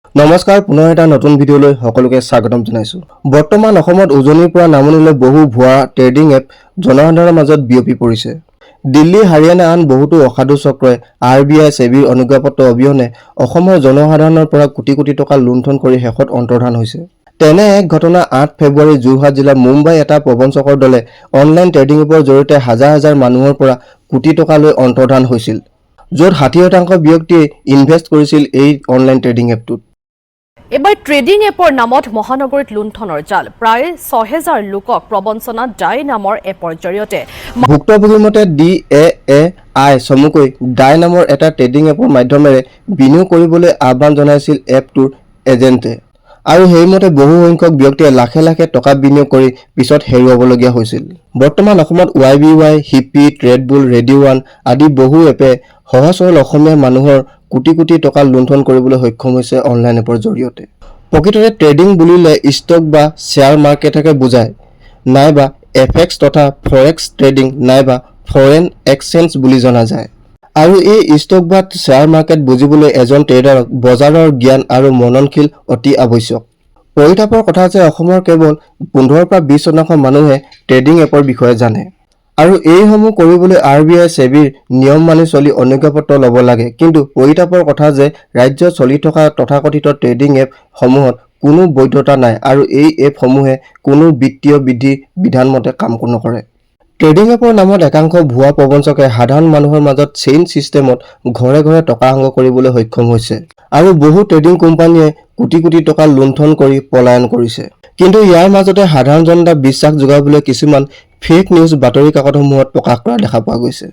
নমস্কাৰ পুনৰ এটা নতুন ভিডিঅলৈ সকলোকে স্বাগতম জনাইছো। বৰ্তমান অসমত উজনিৰ পৰা নামনিলৈ বহু ভুৱা ট্ৰেডিং এপ জনসাধাৰণৰ মাজত বিয়পি পৰিছে। দিল্লী, হাৰিয়ানা আন বহুতো অসাধু চক্ৰই RBI, সেবিৰ অনুজ্ঞাপত্ৰ অবিহনে অসমৰ জনসাধাৰণৰ পৰা কোটি কোটি টকা লুণ্ঠন কৰি শেষত অন্তৰ্ধান হৈছে। তেনে এক ঘটনা 8 ফেব্ৰুৱাৰী যোৰহাট জিলাৰ মুম্বাই এটা প্ৰবঞ্চকৰ দলে অনলাইন ট্ৰেডিং এপৰ জৰিয়তে হাজাৰ হাজাৰ মানুহৰ পৰা কোটি টকা লৈ অন্তৰ্ধান হৈছিল, য'ত 60% ব্যক্তিয়ে ইনভেষ্ট কৰিছিল এই অনলাইন ট্ৰেডিং এপটোত। এবাৰ ট্ৰেডিং এপৰ নামত মহানগৰীত লুণ্ঠনৰ জাল। প্ৰায় 6000 লোকক প্ৰবঞ্চনাত ডাই নামৰ এপৰ জৰিয়তে ভুক্তভোগীৰ মতে DAAI চমুকৈ ডাই নামৰ এটা ট্ৰেডিং এপৰ মাধ্যমেৰে বিনিয়োগ কৰিবলৈ আহ্বান জনাইছিল এপটোৰ এজেণ্টে, আৰু সেইমতে বহু সংখ্যক ব্যক্তিয়ে লাখে লাখে টকা বিনিয়োগ কৰি পিছত হেৰুৱাবলগীয়া হৈছিল। বৰ্তমান অসমত YBY, হিপি, ট্ৰেডবুল, ৰেডিঅ' 1 আদি বহু এপে সহজ সৰল অসমীয়া মানুহৰ কোটি কোটি টকা লুণ্ঠন কৰিবলৈ সক্ষম হৈছে অনলাইন এপৰ জৰিয়তে। প্ৰকৃততে ট্ৰেডিং বুলিলে ষ্টক বা শ্বেয়াৰ মাৰ্কেটকে বুজায়, নাইবা FX তথা ফৰেক্স ট্ৰেডিং নাইবা ফৰেন এক্সচেঞ্জ বুলি জনা যায়। আৰু এই ষ্টক বা শ্বেয়াৰ মাৰ্কেট বুজিবলৈ এজন ট্ৰেডাৰক বজাৰৰ জ্ঞান আৰু মননশীল অতি আৱশ্যক। পৰিতাপৰ কথা যে অসমৰ কেৱল 15 পৰা 20% মানুহে ট্ৰেডিং এপৰ বিষয়ে জানে, আৰু এইসমূহ কৰিবলৈ RBI, সেবিৰ নিয়ম মানি চলি অনুজ্ঞাপত্ৰ ল'ব লাগে। কিন্তু পৰিতাপৰ কথা যে ৰাজ্যত চলি থকা তথাকথিত ট্ৰেডিং এপ সমূহত কোনো বৈধতা নাই, আৰু এই এপসমূহে কোনো বিত্তীয় বিধি বিধান মতে কাম নকৰে। ট্ৰেডিং এপৰ নামত একাংশ ভুৱা প্ৰবঞ্চকে সাধাৰণ মানুহৰ মাজত চেইন চিষ্টেমত ঘৰে ঘৰে টকা সংগ্ৰহ কৰিবলৈ সক্ষম হৈছে, আৰু বহু ট্ৰেডিং কোম্পানীয়ে কোটি কোটি টকা লুণ্ঠন কৰি পলায়ন কৰিছে। কিন্তু ইয়াৰ মাজতে সাধাৰণ জনতাক বিশ্বাস যোগাবলৈ কিছুমান ফেক নিউজ বাতৰি কাকতসমূহত প্ৰকাশ কৰা দেখা পোৱা গৈছে।